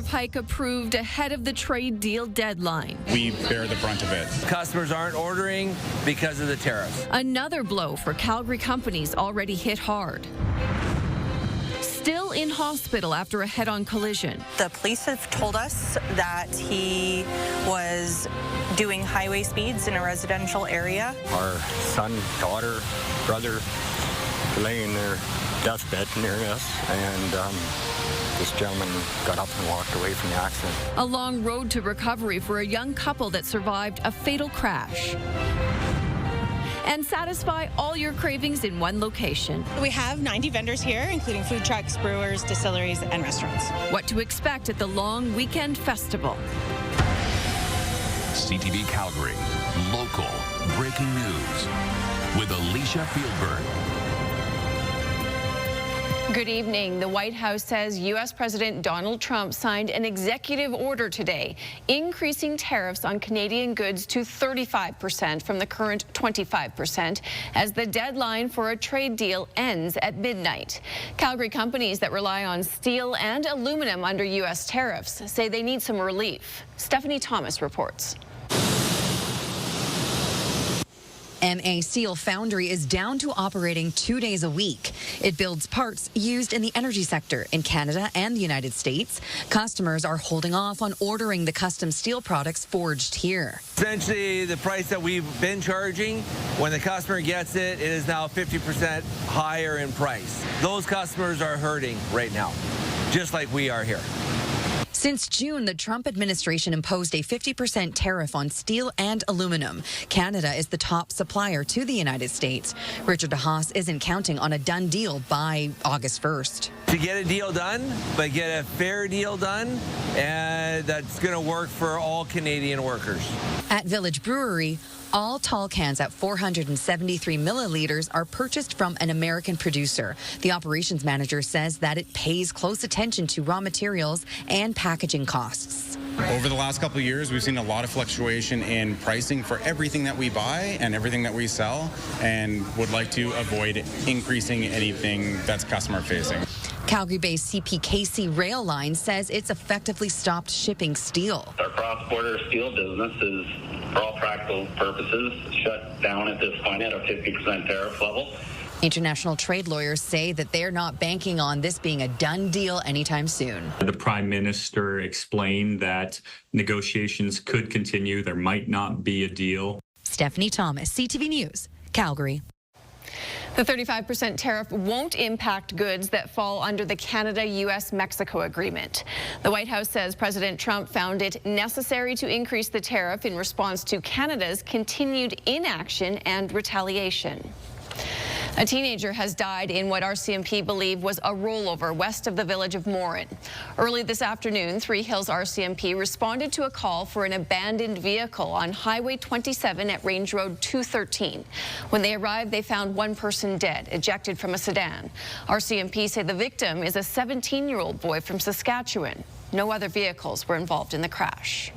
hike approved ahead of the trade deal deadline. We bear the brunt of it. Customers aren't ordering because of the tariffs. Another blow for Calgary companies already hit hard. Still in hospital after a head-on collision. The police have told us that he was doing highway speeds in a residential area. Our son, daughter, brother laying in their deathbed near us, and this gentleman got up and walked away from the accident. A long road to recovery for a young couple that survived a fatal crash. And satisfy all your cravings in one location. We have 90 vendors here, including food trucks, brewers, distilleries, and restaurants. What to expect at the long weekend festival. CTV Calgary, local breaking news with Alicia Fieldberg. Good evening. The White House says U.S. President Donald Trump signed an executive order today, increasing tariffs on Canadian goods to 35% from the current 25%, as the deadline for a trade deal ends at midnight. Calgary companies that rely on steel and aluminum under U.S. tariffs say they need some relief. Stephanie Thomas reports. MA Steel Foundry is down to operating 2 days a week. It builds parts used in the energy sector in Canada and the United States. Customers are holding off on ordering the custom steel products forged here. Essentially, the price that we've been charging, when the customer gets it, it is now 50% higher in price. Those customers are hurting right now, just like we are here. Since June, the Trump administration imposed a 50% tariff on steel and aluminum. Canada is the top supplier to the United States. Richard DeHaas isn't counting on a done deal by August 1st. To get a deal done, but get a fair deal done, and that's going to work for all Canadian workers. At Village Brewery, all tall cans at 473 milliliters are purchased from an American producer. The operations manager says that it pays close attention to raw materials and packaging costs. Over the last couple of years, we've seen a lot of fluctuation in pricing for everything that we buy and everything that we sell, and would like to avoid increasing anything that's customer facing. Calgary-based CPKC Rail Line says it's effectively stopped shipping steel. Our cross-border steel business is, for all practical purposes, shut down at this point at a 50% tariff level. International trade lawyers say that they're not banking on this being a done deal anytime soon. The Prime Minister explained that negotiations could continue. There might not be a deal. Stephanie Thomas, CTV News, Calgary. The 35% tariff won't impact goods that fall under the Canada-U.S.-Mexico agreement. The White House says President Trump found it necessary to increase the tariff in response to Canada's continued inaction and retaliation. A teenager has died in what RCMP believe was a rollover west of the village of Morin. Early this afternoon, Three Hills RCMP responded to a call for an abandoned vehicle on Highway 27 at Range Road 213. When they arrived, they found one person dead, ejected from a sedan. RCMP say the victim is a 17-year-old boy from Saskatchewan. No other vehicles were involved in the crash.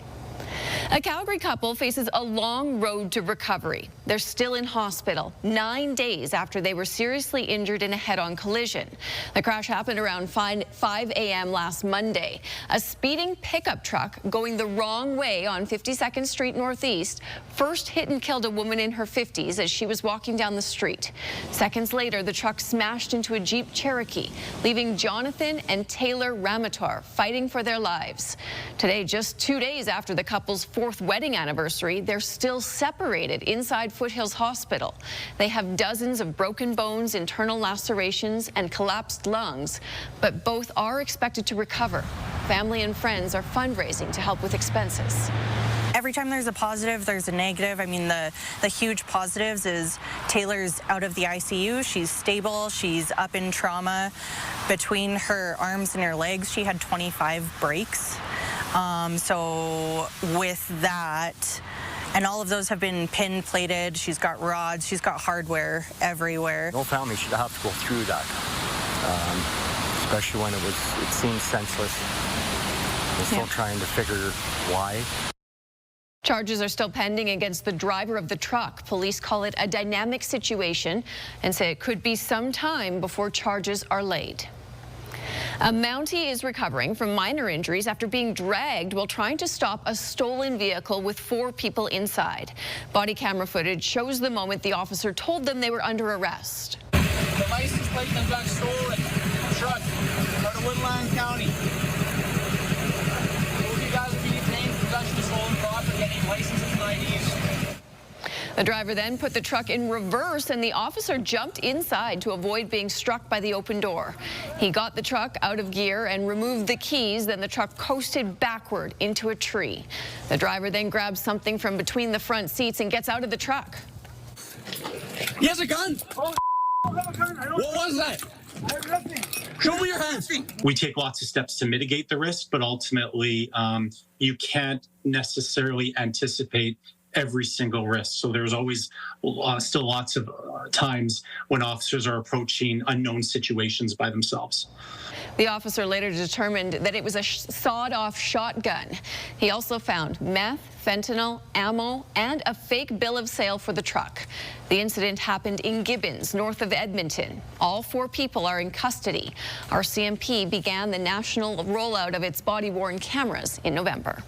A Calgary couple faces a long road to recovery. They're still in hospital 9 days after they were seriously injured in a head-on collision. The crash happened around 5 a.m. last Monday. A speeding pickup truck going the wrong way on 52nd Street Northeast first hit and killed a woman in her 50s as she was walking down the street. Seconds later, the truck smashed into a Jeep Cherokee, leaving Jonathan and Taylor Ramator fighting for their lives. Today, just 2 days after the couple's 4th wedding anniversary, they're still separated inside Foothills Hospital. They have dozens of broken bones, internal lacerations, and collapsed lungs, but both are expected to recover. Family and friends are fundraising to help with expenses. Every time there's a positive, there's a negative. I mean, the huge positives is Taylor's out of the ICU. She's stable. She's up in trauma. Between her arms and her legs, she had 25 breaks. So with that, and all of those have been pin plated. She's got rods. She's got hardware everywhere. No family should have to go through that, especially when it seems senseless. We're still trying to figure why. Charges are still pending against the driver of the truck. Police call it a dynamic situation and say it could be some time before charges are laid. A Mountie is recovering from minor injuries after being dragged while trying to stop a stolen vehicle with 4 people inside. Body camera footage shows the moment the officer told them they were under arrest. The license plate that got stolen, truck, out of Woodland County. You guys will be detained for possession of stolen property, getting licenses and IDs. The driver then put the truck in reverse and the officer jumped inside to avoid being struck by the open door. He got the truck out of gear and removed the keys, then the truck coasted backward into a tree. The driver then grabs something from between the front seats and gets out of the truck. He has a gun! Oh, what was that? I have nothing. Show me your hands. We take lots of steps to mitigate the risk, but ultimately you can't necessarily anticipate every single risk. So there's always still lots of times when officers are approaching unknown situations by themselves. The officer later determined that it was a sawed-off shotgun. He also found meth, fentanyl, ammo, and a fake bill of sale for the truck. The incident happened in Gibbons, north of Edmonton. All 4 people are in custody. RCMP began the national rollout of its body-worn cameras in November.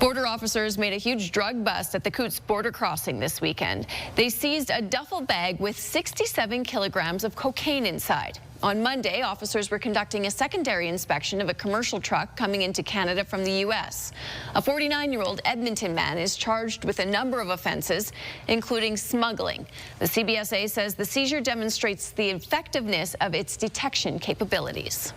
Border officers made a huge drug bust at the Coots border crossing this weekend. They seized a duffel bag with 67 kilograms of cocaine inside. On Monday, officers were conducting a secondary inspection of a commercial truck coming into Canada from the U.S. A 49-year-old Edmonton man is charged with a number of offenses, including smuggling. The CBSA says the seizure demonstrates the effectiveness of its detection capabilities.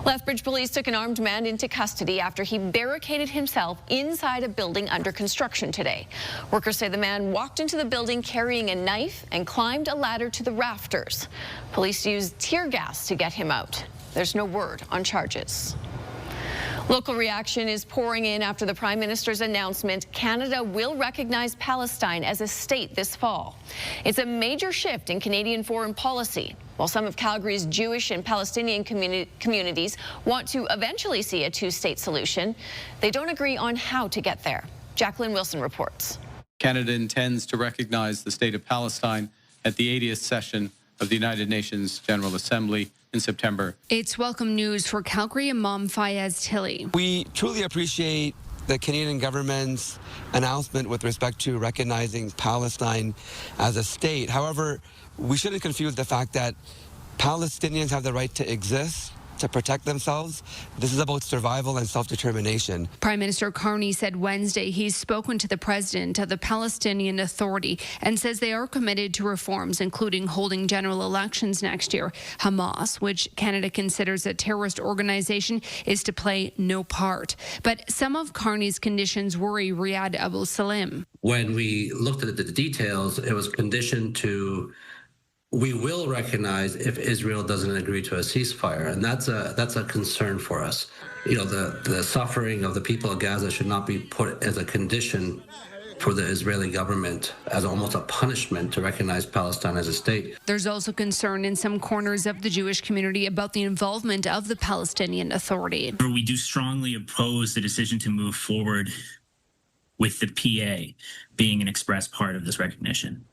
Lethbridge police took an armed man into custody after he barricaded himself inside a building under construction today. Workers say the man walked into the building carrying a knife and climbed a ladder to the rafters. Police used tear gas to get him out. There's no word on charges. Local reaction is pouring in after the Prime Minister's announcement Canada will recognize Palestine as a state this fall. It's a major shift in Canadian foreign policy. While some of Calgary's Jewish and Palestinian communities want to eventually see a 2-state solution, they don't agree on how to get there. Jacqueline Wilson reports. Canada intends to recognize the state of Palestine at the 80th session of the United Nations General Assembly in September. It's welcome news for Calgary Imam Fayez Tilley. We truly appreciate the Canadian government's announcement with respect to recognizing Palestine as a state. However, we shouldn't confuse the fact that Palestinians have the right to exist, to protect themselves. This is about survival and self-determination. Prime Minister Carney said Wednesday he's spoken to the president of the Palestinian Authority and says they are committed to reforms, including holding general elections next year. Hamas, which Canada considers a terrorist organization, is to play no part. But some of Carney's conditions worry Riyad Abu Salim. When we looked at the details, it was conditioned to we will recognize if Israel doesn't agree to a ceasefire, and that's a concern for us. You know, the suffering of the people of Gaza should not be put as a condition for the Israeli government as almost a punishment to recognize Palestine as a state. There's also concern in some corners of the Jewish community about the involvement of the Palestinian Authority. We do strongly oppose the decision to move forward with the PA being an express part of this recognition.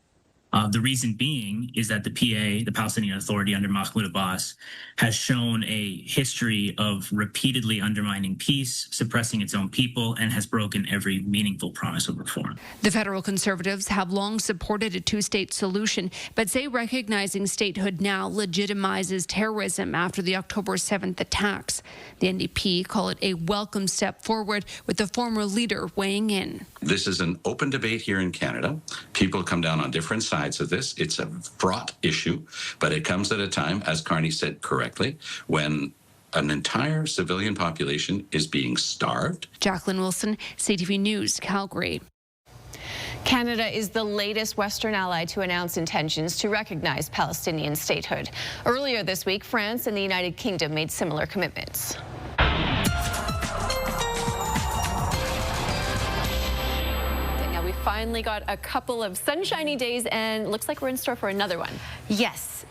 The reason being is that the PA, the Palestinian Authority under Mahmoud Abbas, has shown a history of repeatedly undermining peace, suppressing its own people, and has broken every meaningful promise of reform. The federal Conservatives have long supported a 2-state solution, but say recognizing statehood now legitimizes terrorism after the October 7th attacks. The NDP call it a welcome step forward, with the former leader weighing in. This is an open debate here in Canada. People come down on different sides of this. It's a fraught issue, but it comes at a time, as Carney said correctly, when an entire civilian population is being starved. Jacqueline Wilson, CTV News, Calgary. Canada is the latest Western ally to announce intentions to recognize Palestinian statehood. Earlier this week, France and the United Kingdom made similar commitments. Finally got a couple of sunshiny days, and looks like we're in store for another one. Yes.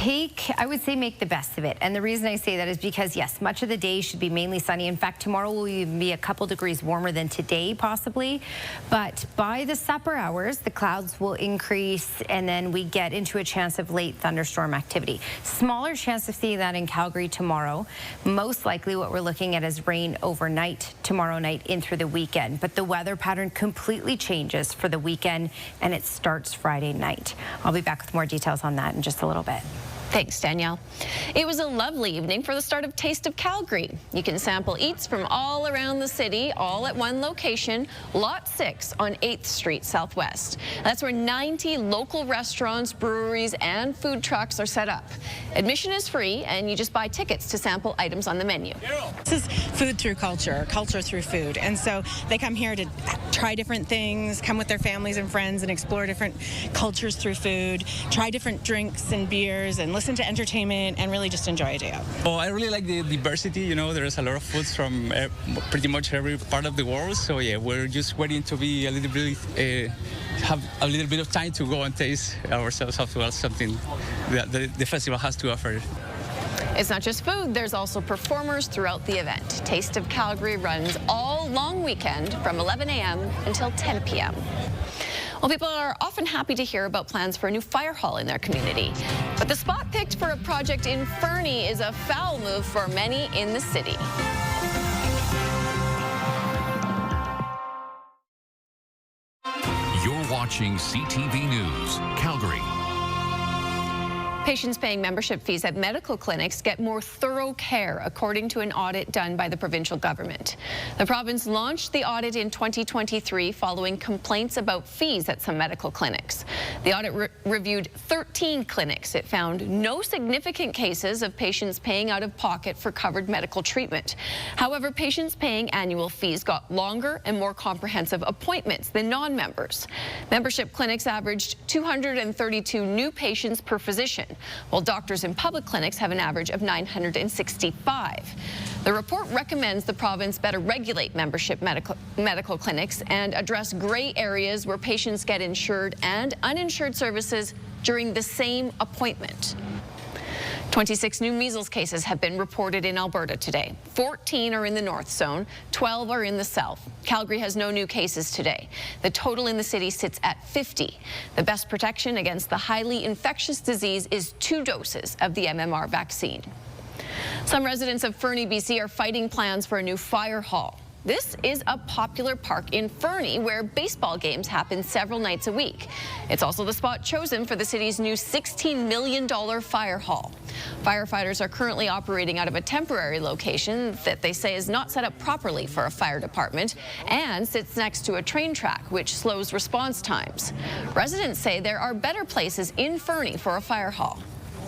I would say make the best of it. And the reason I say that is because, yes, much of the day should be mainly sunny. In fact, tomorrow will even be a couple degrees warmer than today, possibly. But by the supper hours, the clouds will increase, and then we get into a chance of late thunderstorm activity. Smaller chance of seeing that in Calgary tomorrow. Most likely what we're looking at is rain overnight tomorrow night in through the weekend. But the weather pattern completely changes for the weekend, and it starts Friday night. I'll be back with more details on that in just a little bit. Thanks, Danielle. It was a lovely evening for the start of Taste of Calgary. You can sample eats from all around the city, all at one location, Lot 6 on 8th Street Southwest. That's where 90 local restaurants, breweries, and food trucks are set up. Admission is free, and you just buy tickets to sample items on the menu. This is food through culture, culture through food. And so they come here to try different things, come with their families and friends and explore different cultures through food, try different drinks and beers, and listen to entertainment and really just enjoy a day out. Oh, I really like the diversity. You know, there's a lot of foods from pretty much every part of the world. So yeah, we're just waiting to be a little bit, have a little bit of time to go and taste ourselves as well, something that the festival has to offer. It's not just food, there's also performers throughout the event. Taste of Calgary runs all long weekend from 11 a.m. until 10 p.m. Well, people are often happy to hear about plans for a new fire hall in their community. But the spot picked for a project in Fernie is a foul move for many in the city. You're watching CTV News, Calgary. Patients paying membership fees at medical clinics get more thorough care, according to an audit done by the provincial government. The province launched the audit in 2023 following complaints about fees at some medical clinics. The audit reviewed 13 clinics. It found no significant cases of patients paying out of pocket for covered medical treatment. However, patients paying annual fees got longer and more comprehensive appointments than non-members. Membership clinics averaged 232 new patients per physician, while doctors in public clinics have an average of 965. The report recommends the province better regulate membership medical clinics and address gray areas where patients get insured and uninsured services during the same appointment. 26 new measles cases have been reported in Alberta today. 14 are in the north zone, 12 are in the south. Calgary has no new cases today. The total in the city sits at 50. The best protection against the highly infectious disease is 2 doses of the MMR vaccine. Some residents of Fernie, BC are fighting plans for a new fire hall. This is a popular park in Fernie where baseball games happen several nights a week. It's also the spot chosen for the city's new $16 million fire hall. Firefighters are currently operating out of a temporary location that they say is not set up properly for a fire department and sits next to a train track, which slows response times. Residents say there are better places in Fernie for a fire hall.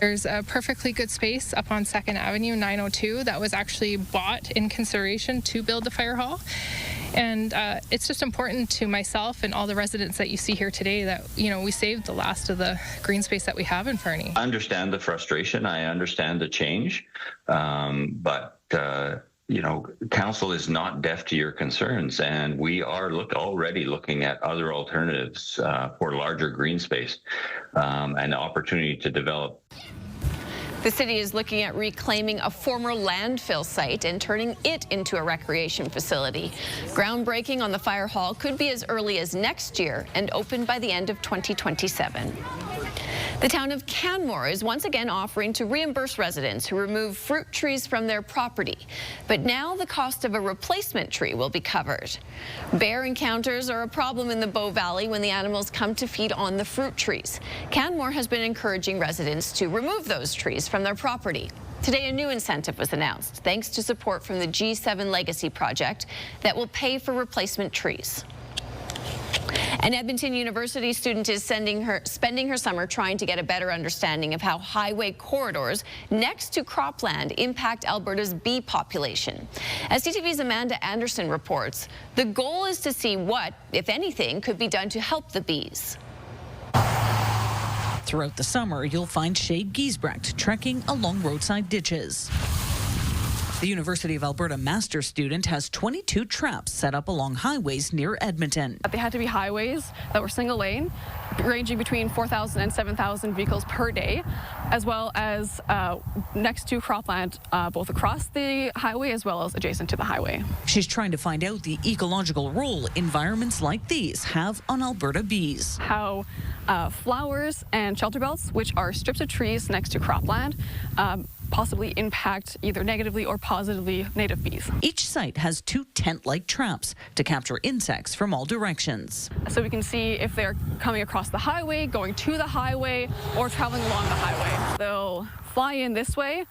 There's a perfectly good space up on 2nd Avenue, 902, that was actually bought in consideration to build the fire hall. And it's just important to myself and all the residents that you see here today that, you know, we saved the last of the green space that we have in Fernie. I understand the frustration. I understand the change. But you know, council is not deaf to your concerns, and we are already looking at other alternatives for larger green space and the opportunity to develop. The city is looking at reclaiming a former landfill site and turning it into a recreation facility. Groundbreaking on the fire hall could be as early as next year and open by the end of 2027. The town of Canmore is once again offering to reimburse residents who remove fruit trees from their property. But now the cost of a replacement tree will be covered. Bear encounters are a problem in the Bow Valley when the animals come to feed on the fruit trees. Canmore has been encouraging residents to remove those trees from their property. Today, a new incentive was announced, thanks to support from the G7 Legacy Project that will pay for replacement trees. An Edmonton University student is spending her summer trying to get a better understanding of how highway corridors next to cropland impact Alberta's bee population. As CTV's Amanda Anderson reports, the goal is to see what, if anything, could be done to help the bees. Throughout the summer, you'll find Shade Giesbrecht trekking along roadside ditches. The University of Alberta master's student has 22 traps set up along highways near Edmonton. They had to be highways that were single lane, ranging between 4,000 and 7,000 vehicles per day, as well as next to cropland, both across the highway as well as adjacent to the highway. She's trying to find out the ecological role environments like these have on Alberta bees. How flowers and shelter belts, which are strips of trees next to cropland, possibly impact either negatively or positively native bees. Each site has 2 tent-like traps to capture insects from all directions. So we can see if they're coming across the highway, going to the highway, or traveling along the highway. They'll fly in this way,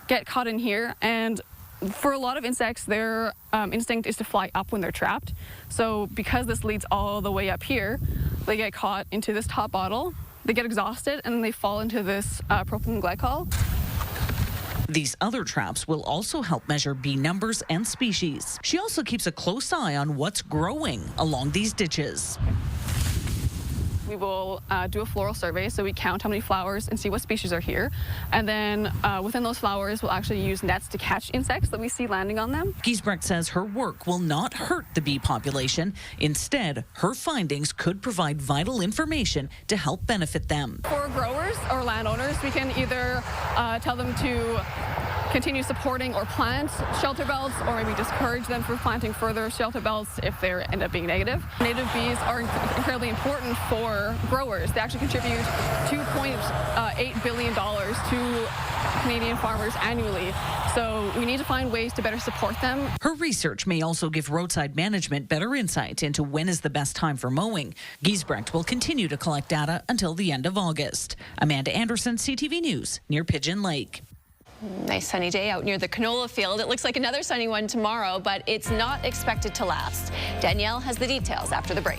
get caught in here, and for a lot of insects, their instinct is to fly up when they're trapped. So because this leads all the way up here, they get caught into this top bottle, they get exhausted, and then they fall into this propylene glycol. These other traps will also help measure bee numbers and species. She also keeps a close eye on what's growing along these ditches. We will do a floral survey, so we count how many flowers and see what species are here. And then within those flowers, we'll actually use nets to catch insects that we see landing on them. Giesbrecht says her work will not hurt the bee population. Instead, her findings could provide vital information to help benefit them. For growers or landowners, we can either tell them to continue supporting or plant shelter belts, or maybe discourage them from planting further shelter belts if they end up being negative. Native bees are incredibly important for growers. They actually contribute $2.8 billion to Canadian farmers annually. So we need to find ways to better support them. Her research may also give roadside management better insight into when is the best time for mowing. Giesbrecht will continue to collect data until the end of August. Amanda Anderson, CTV News, near Pigeon Lake. Nice sunny day out near the canola field. It looks like another sunny one tomorrow, but it's not expected to last. Danielle has the details after the break.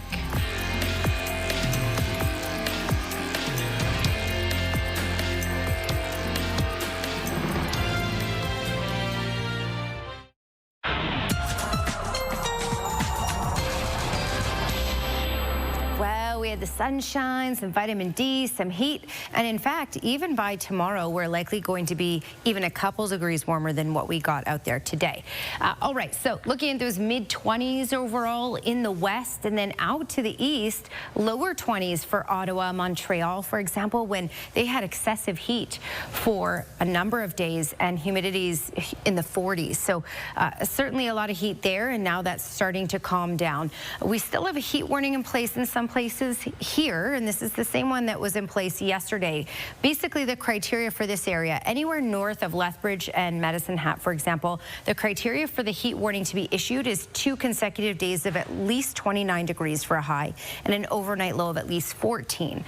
We had the sunshine, some vitamin D, some heat, and in fact, even by tomorrow, we're likely going to be even a couple degrees warmer than what we got out there today. All right, so looking at those mid-20s overall in the west, and then out to the east, lower 20s for Ottawa, Montreal, for example, when they had excessive heat for a number of days and humidities in the 40s. So certainly a lot of heat there, and now that's starting to calm down. We still have a heat warning in place in some places here, and this is the same one that was in place yesterday. Basically, the criteria for this area, anywhere north of Lethbridge and Medicine Hat, for example, the criteria for the heat warning to be issued is 2 consecutive days of at least 29 degrees for a high and an overnight low of at least 14.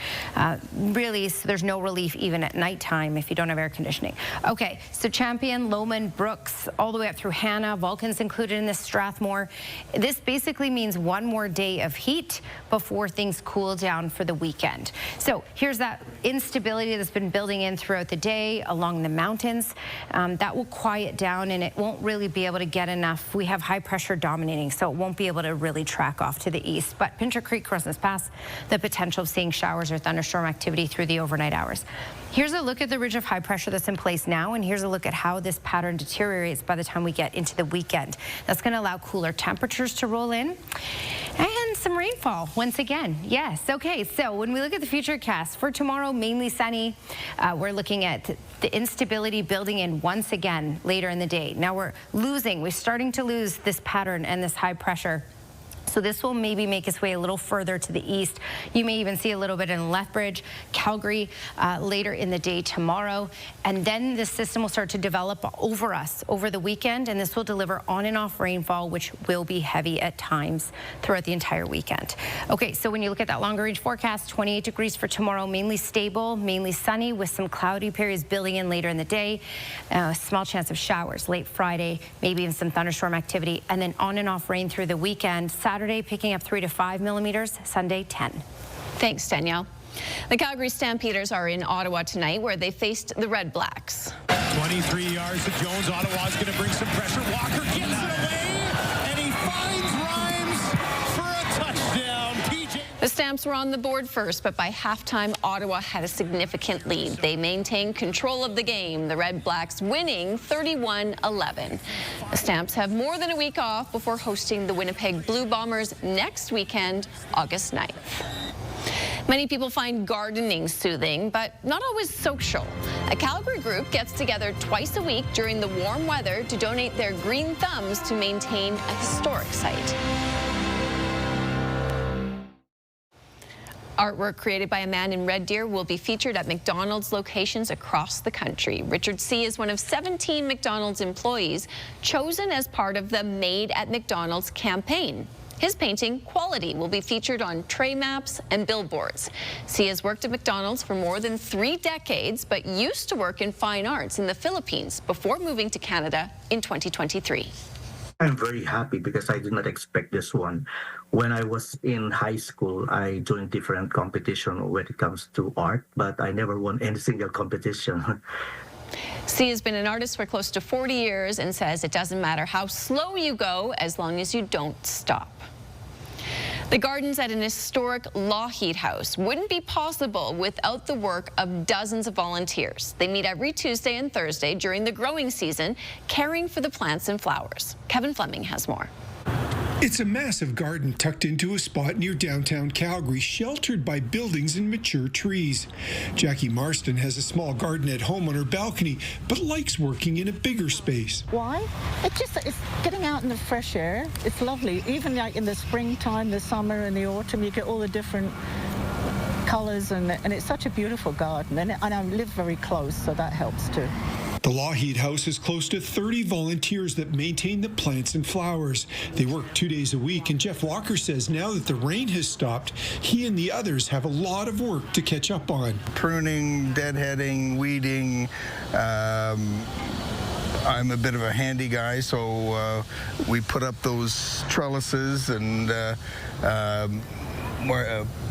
Really, so there's no relief even at nighttime if you don't have air conditioning. Okay, so Champion, Lowman, Brooks, all the way up through Hannah, Vulcan's included in this, Strathmore. This basically means one more day of heat before things cool down for the weekend. So here's that instability that's been building in throughout the day along the mountains. That will quiet down, and it won't really be able to get enough. We have high pressure dominating, so it won't be able to really track off to the east. But Pincher Creek, Christmas Pass, the potential of seeing showers or thunderstorm activity through the overnight hours. Here's a look at the ridge of high pressure that's in place now, and here's a look at how this pattern deteriorates by the time we get into the weekend. That's going to allow cooler temperatures to roll in and some rainfall once again. Yes. Okay. So when we look at the futurecast for tomorrow, mainly sunny. We're looking at the instability building in once again later in the day. Now we're starting to lose this pattern and this high pressure. So this will maybe make its way a little further to the east. You may even see a little bit in Lethbridge, Calgary later in the day tomorrow. And then the system will start to develop over us over the weekend, and this will deliver on and off rainfall, which will be heavy at times throughout the entire weekend. Okay, so when you look at that longer range forecast, 28 degrees for tomorrow, mainly stable, mainly sunny with some cloudy periods building in later in the day. Small chance of showers late Friday, maybe even some thunderstorm activity, and then on and off rain through the weekend. Saturday picking up 3 to 5 millimeters, Sunday 10. Thanks, Danielle. The Calgary Stampeders are in Ottawa tonight, where they faced the Red Blacks. 23 yards to Jones. Ottawa's going to bring some pressure. Walker gets it away, and he finds Rhymes for a touchdown. The Stamps were on the board first, but by halftime, Ottawa had a significant lead. They maintained control of the game, the Red Blacks winning 31-11. The Stamps have more than a week off before hosting the Winnipeg Blue Bombers next weekend, August 9th. Many people find gardening soothing, but not always social. A Calgary group gets together twice a week during the warm weather to donate their green thumbs to maintain a historic site. Artwork created by a man in Red Deer will be featured at McDonald's locations across the country. Richard C. is one of 17 McDonald's employees chosen as part of the Made at McDonald's campaign. His painting, Quality, will be featured on tray maps and billboards. C has worked at McDonald's for more than 3 decades, but used to work in fine arts in the Philippines before moving to Canada in 2023. I'm very happy because I did not expect this one. When I was in high school, I joined different competition when it comes to art, but I never won any single competition. C has been an artist for close to 40 years and says it doesn't matter how slow you go as long as you don't stop. The gardens at an historic Lougheed house wouldn't be possible without the work of dozens of volunteers. They meet every Tuesday and Thursday during the growing season, caring for the plants and flowers. Kevin Fleming has more. It's a massive garden tucked into a spot near downtown Calgary, sheltered by buildings and mature trees. Jackie Marston has a small garden at home on her balcony, but likes working in a bigger space. Why? It's getting out in the fresh air. It's lovely. Even like in the springtime, the summer and the autumn, you get all the different colors, and it's such a beautiful garden. And I live very close, so that helps too. The Lougheed House has close to 30 volunteers that maintain the plants and flowers. They work 2 days a week, and Jeff Walker says now that the rain has stopped, he and the others have a lot of work to catch up on. Pruning, deadheading, weeding. I'm a bit of a handy guy, so we put up those trellises and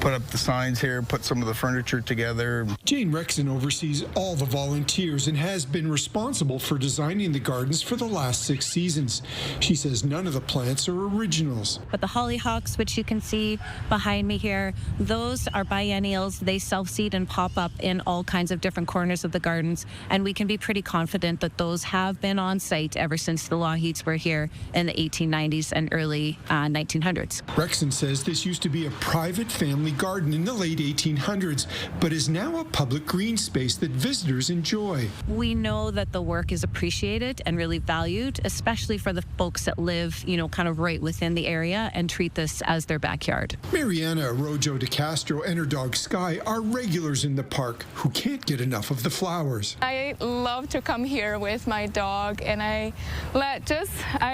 put up the signs here, put some of the furniture together. Jane Rexon oversees all the volunteers and has been responsible for designing the gardens for the last 6 seasons. She says none of the plants are originals. But the hollyhocks, which you can see behind me here, those are biennials. They self-seed and pop up in all kinds of different corners of the gardens, and we can be pretty confident that those have been on site ever since the Lougheeds were here in the 1890s and early 1900s. Rexon says this used to be a private family garden in the late 1800s, but is now a public green space that visitors enjoy. We know that the work is appreciated and really valued, especially for the folks that live, kind of right within the area and treat this as their backyard. Mariana Arrojo de Castro and her dog Sky are regulars in the park who can't get enough of the flowers. I love to come here with my dog, and I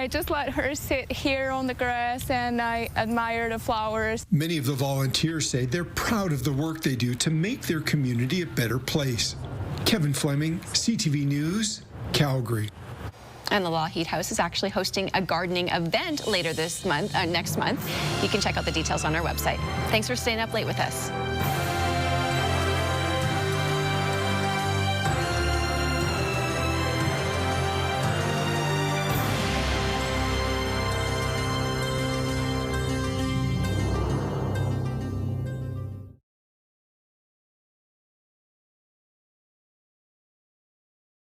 just let her sit here on the grass, and I admire the flowers. Many of the volunteers say they're proud of the work they do to make their community a better place. Kevin Fleming, CTV News, Calgary. And the Lougheed House is actually hosting a gardening event later this month, next month. You can check out the details on our website. Thanks for staying up late with us.